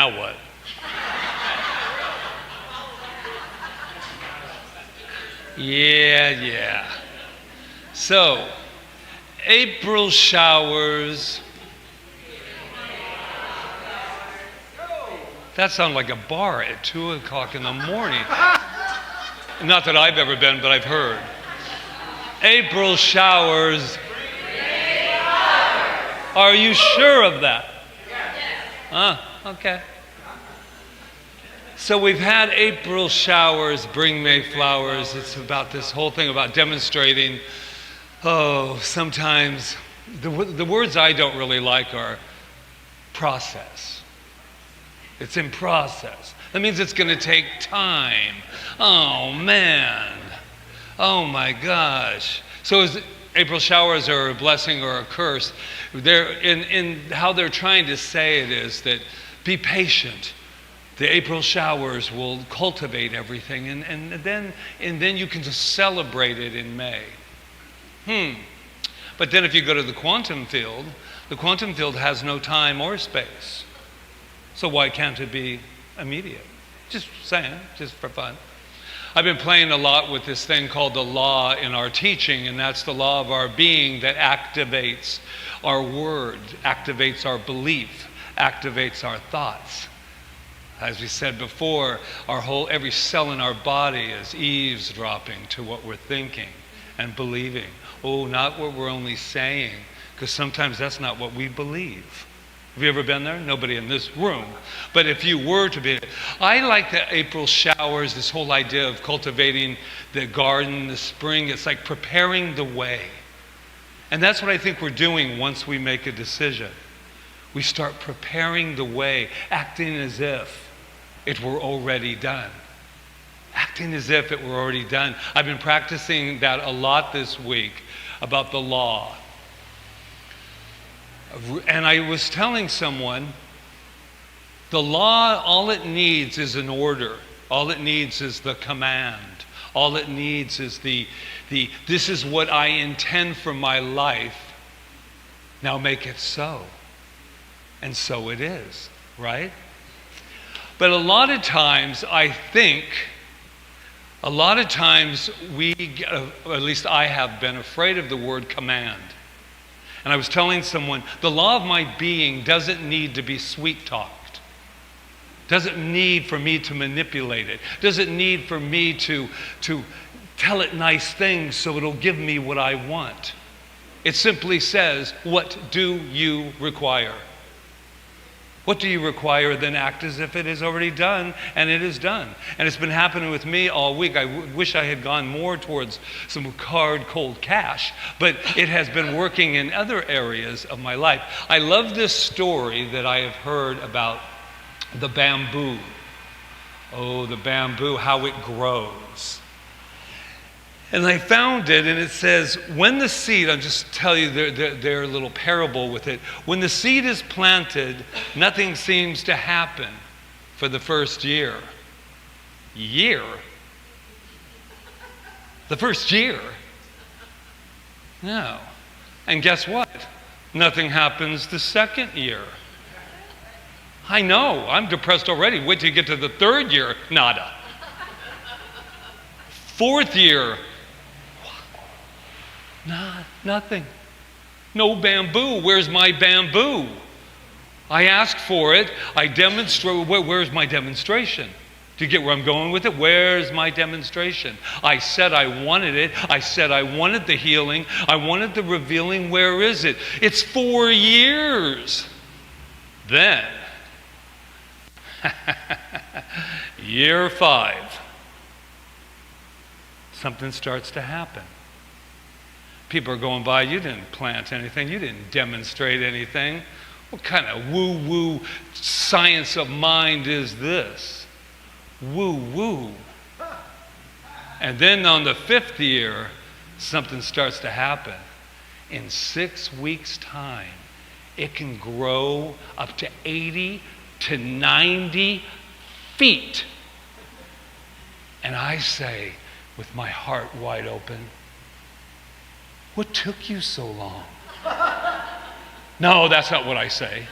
now what? Yeah. So, April showers. That sounds like a bar at 2 o'clock in the morning. Not that I've ever been, but I've heard. April showers. Are you sure of that? Okay. So we've had April showers, bring May flowers. It's about this whole thing about demonstrating. Sometimes the words I don't really like are process. It's in process. That means it's going to take time. Oh, man. Oh, my gosh. So April showers are a blessing or a curse. In how they're trying to say it is that be patient. The April showers will cultivate everything, and then you can just celebrate it in May. But then if you go to the quantum field has no time or space. So why can't it be immediate? Just saying, just for fun. I've been playing a lot with this thing called the law in our teaching, and that's the law of our being that activates our word, activates our belief, activates our thoughts. As we said before, every cell in our body is eavesdropping to what we're thinking and believing. Oh, not what we're only saying, because sometimes that's not what we believe. Have you ever been there? Nobody in this room. But if you were to be, I like the April showers, this whole idea of cultivating the garden, the spring. It's like preparing the way. And that's what I think we're doing once we make a decision. We start preparing the way, acting as if it were already done. Acting as if it were already done. I've been practicing that a lot this week about the law. And I was telling someone, the law, all it needs is an order. All it needs is the command. All it needs is this is what I intend for my life. Now make it so. And so it is, right? But a lot of times, I think, we, or at least I have been afraid of the word command. And I was telling someone, the law of my being doesn't need to be sweet-talked. Doesn't need for me to manipulate it. Doesn't need for me to tell it nice things so it'll give me what I want. It simply says, what do you require? What do you require? Then act as if it is already done, and it is done. And it's been happening with me all week. I wish I had gone more towards some hard, cold cash, but it has been working in other areas of my life. I love this story that I have heard about the bamboo. Oh, the bamboo, how it grows. And I found it, and it says, when the seed, I'll just tell you their little parable with it. When the seed is planted, nothing seems to happen for the first year. The first year? No. And guess what? Nothing happens the second year. I know, I'm depressed already. Wait till you get to the third year, nada. Fourth year, nothing. No bamboo. Where's my bamboo? I asked for it. I demonstrate. Where's my demonstration? Do you get where I'm going with it? Where's my demonstration? I said I wanted it. I said I wanted the healing. I wanted the revealing. Where is it? It's 4 years. Then, year 5, something starts to happen. People are going by, you didn't plant anything, you didn't demonstrate anything. What kind of woo-woo science of mind is this? Woo-woo. And then on the 5th year, something starts to happen. In 6 weeks' time, it can grow up to 80 to 90 feet. And I say, with my heart wide open, what took you so long? No, that's not what I say.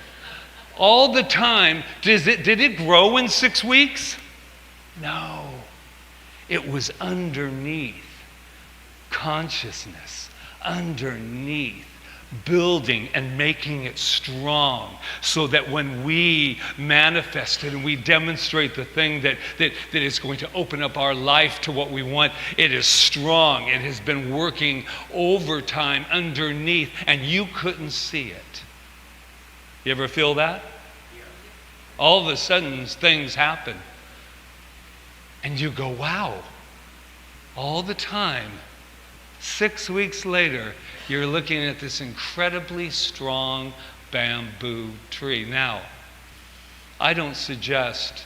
All the time, did it grow in 6 weeks? No. It was underneath consciousness, underneath, building and making it strong, so that when we manifest it and we demonstrate the thing that is going to open up our life to what we want, it is strong. It has been working overtime underneath, and you couldn't see it. You ever feel that? All of a sudden, things happen, and you go, wow. All the time, 6 weeks later, you're looking at this incredibly strong bamboo tree. Now, I don't suggest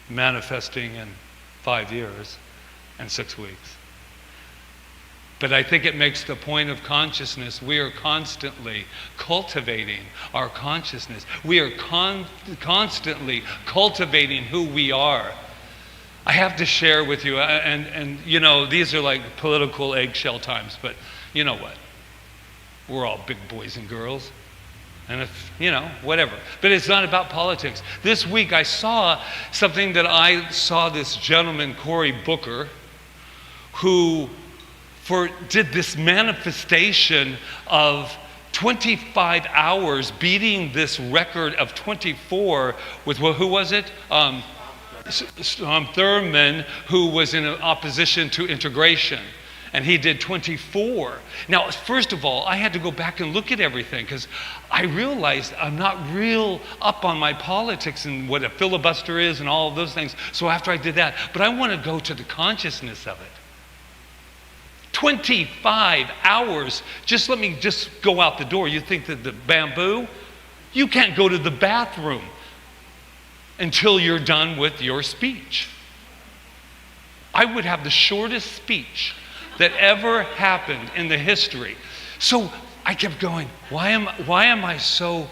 manifesting in 5 years and 6 weeks. But I think it makes the point of consciousness. We are constantly cultivating our consciousness. We are constantly cultivating who we are. I have to share with you, and you know, these are like political eggshell times, but you know what? We're all big boys and girls. And if, you know, whatever. But it's not about politics. This week I saw something that I saw this gentleman, Cory Booker, who did this manifestation of 25 hours, beating this record of 24 with, well, who was it? Thurman, who was in opposition to integration. And he did 24. Now, first of all, I had to go back and look at everything, because I realized I'm not real up on my politics and what a filibuster is and all of those things. So after I did that, but I want to go to the consciousness of it. 25 hours. Let me go out the door. You think that the bamboo? You can't go to the bathroom until you're done with your speech. I would have the shortest speech that ever happened in the history. So I kept going, why am I so,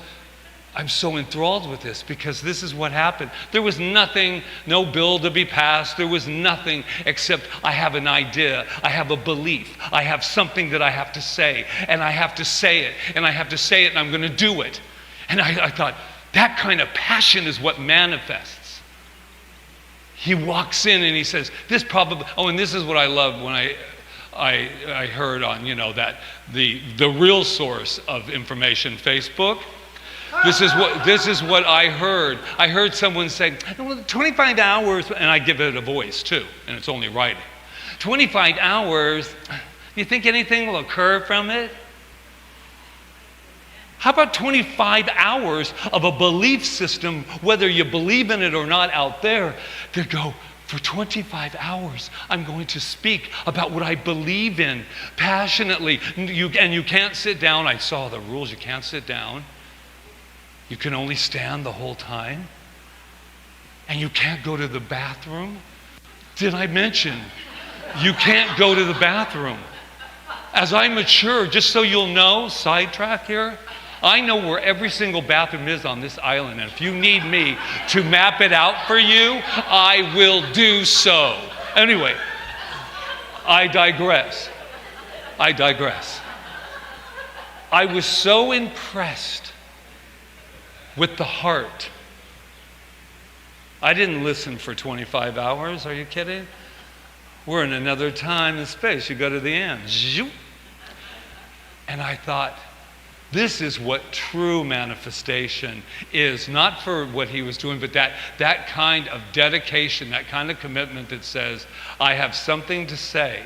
I'm so enthralled with this? Because this is what happened. There was nothing, no bill to be passed. There was nothing except I have an idea. I have a belief. I have something that I have to say. And I have to say it. And I have to say it, and I'm going to do it. And I thought, that kind of passion is what manifests. He walks in and he says, this probably, oh, and this is what I loved when I heard on, you know, that the real source of information, Facebook. This is what I heard. I heard someone say, 25 hours, and I give it a voice too, and it's only writing. 25 hours, do you think anything will occur from it? How about 25 hours of a belief system, whether you believe in it or not out there, to go, for 25 hours, I'm going to speak about what I believe in passionately. And you can't sit down. I saw the rules. You can't sit down. You can only stand the whole time. And you can't go to the bathroom. Did I mention you can't go to the bathroom? As I mature, just so you'll know, sidetrack here, I know where every single bathroom is on this island, and if you need me to map it out for you, I will do so. Anyway, I digress. I was so impressed with the heart. I didn't listen for 25 hours. Are you kidding? We're in another time and space. You go to the end. And I thought, this is what true manifestation is. Not for what he was doing, but that kind of dedication, that kind of commitment that says, I have something to say.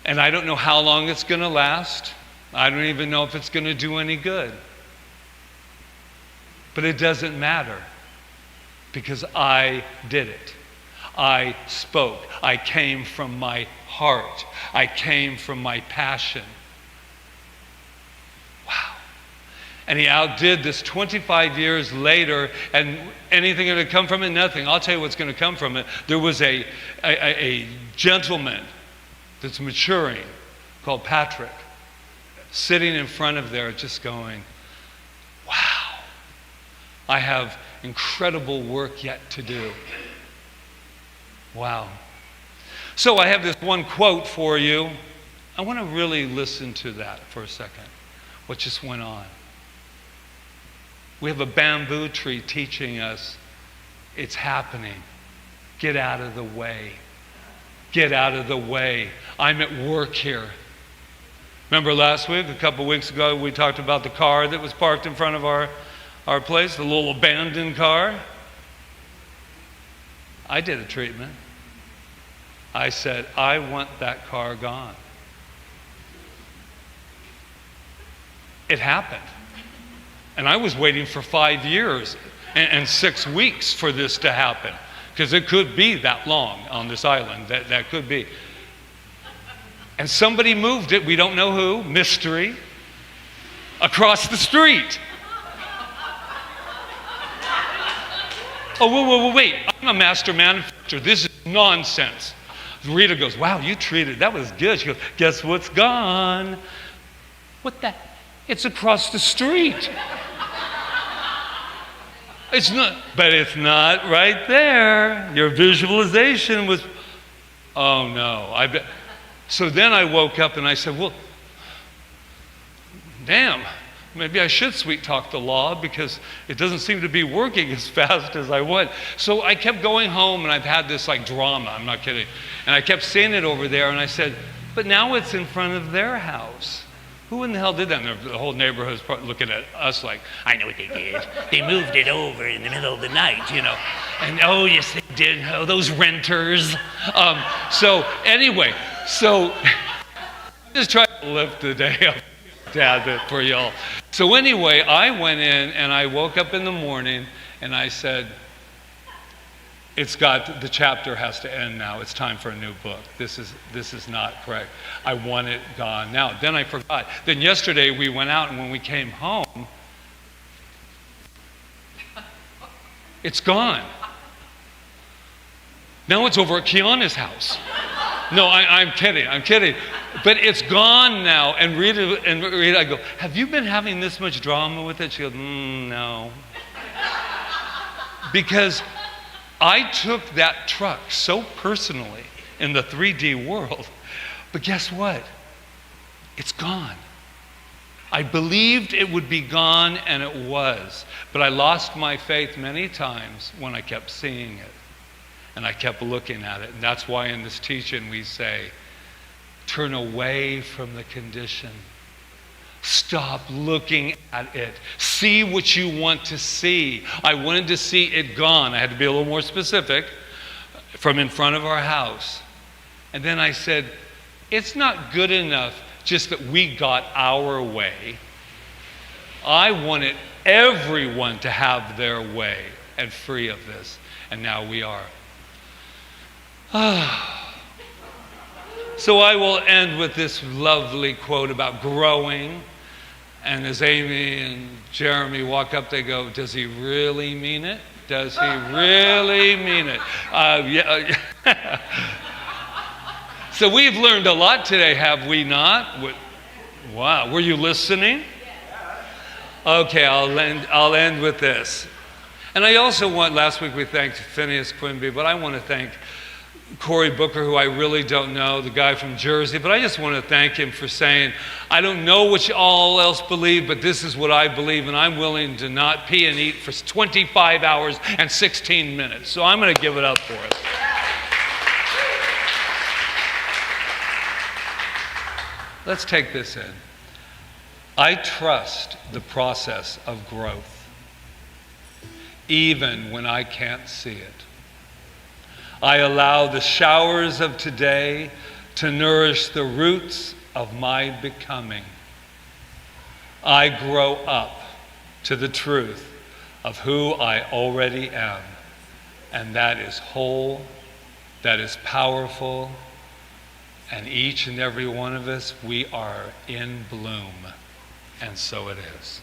And I don't know how long it's going to last. I don't even know if it's going to do any good. But it doesn't matter, because I did it. I spoke. I came from my heart. I came from my passion. Wow. And he outdid this 25 years later, and anything going to come from it? Nothing. I'll tell you what's going to come from it. There was a gentleman that's maturing called Patrick, sitting in front of there just going, wow, I have incredible work yet to do. Wow. So I have this one quote for you. I want to really listen to that for a second, what just went on. We have a bamboo tree teaching us it's happening. Get out of the way. Get out of the way. I'm at work here. Remember last week, a couple weeks ago, we talked about the car that was parked in front of our place, the little abandoned car? I did a treatment. I said, I want that car gone. It happened. And I was waiting for 5 years and 6 weeks for this to happen. Because it could be that long on this island. That could be. And somebody moved it, we don't know who, mystery, across the street. Oh, wait, I'm a master manufacturer. This is nonsense. Rita goes, wow, you treated, that was good. She goes, guess what's gone? What the? It's across the street. It's not, but it's not right there. Your visualization was, oh no. So then I woke up and I said, well, damn, maybe I should sweet talk the law because it doesn't seem to be working as fast as I want. So I kept going home and I've had this like drama, I'm not kidding. And I kept seeing it over there and I said, but now it's in front of their house. Who in the hell did that? And the whole neighborhood's probably looking at us like, I know what they did. They moved it over in the middle of the night, you know. And oh, yes, they did. Oh, those renters. So anyway, just trying to lift the day up a tad bit for y'all. So anyway, I went in and I woke up in the morning and I said, the chapter has to end now. It's time for a new book. This is not correct. I want it gone now. Then I forgot. Then yesterday we went out and when we came home, it's gone. Now it's over at Kiana's house. No, I'm kidding. But it's gone now. And Rita, I go, have you been having this much drama with it? She goes, no. Because I took that truck so personally in the 3D world. But guess what? It's gone. I believed it would be gone, and it was. But I lost my faith many times when I kept seeing it. And I kept looking at it. And that's why in this teaching we say, turn away from the condition. Stop looking at it. See what you want to see. I wanted to see it gone. I had to be a little more specific. From in front of our house. And then I said, it's not good enough just that we got our way. I wanted everyone to have their way and free of this. And now we are. So I will end with this lovely quote about growing. And as Amy and Jeremy walk up, they go, does he really mean it? Does he really mean it? Yeah. So we've learned a lot today, have we not? Wow, were you listening? Okay, I'll end with this. And I also last week we thanked Phineas Quimby, but I want to thank Cory Booker, who I really don't know, the guy from Jersey, but I just want to thank him for saying, I don't know what you all else believe, but this is what I believe, and I'm willing to not pee and eat for 25 hours and 16 minutes. So I'm going to give it up for us. Let's take this in. I trust the process of growth, even when I can't see it. I allow the showers of today to nourish the roots of my becoming. I grow up to the truth of who I already am, and that is whole, that is powerful, and each and every one of us, we are in bloom, and so it is.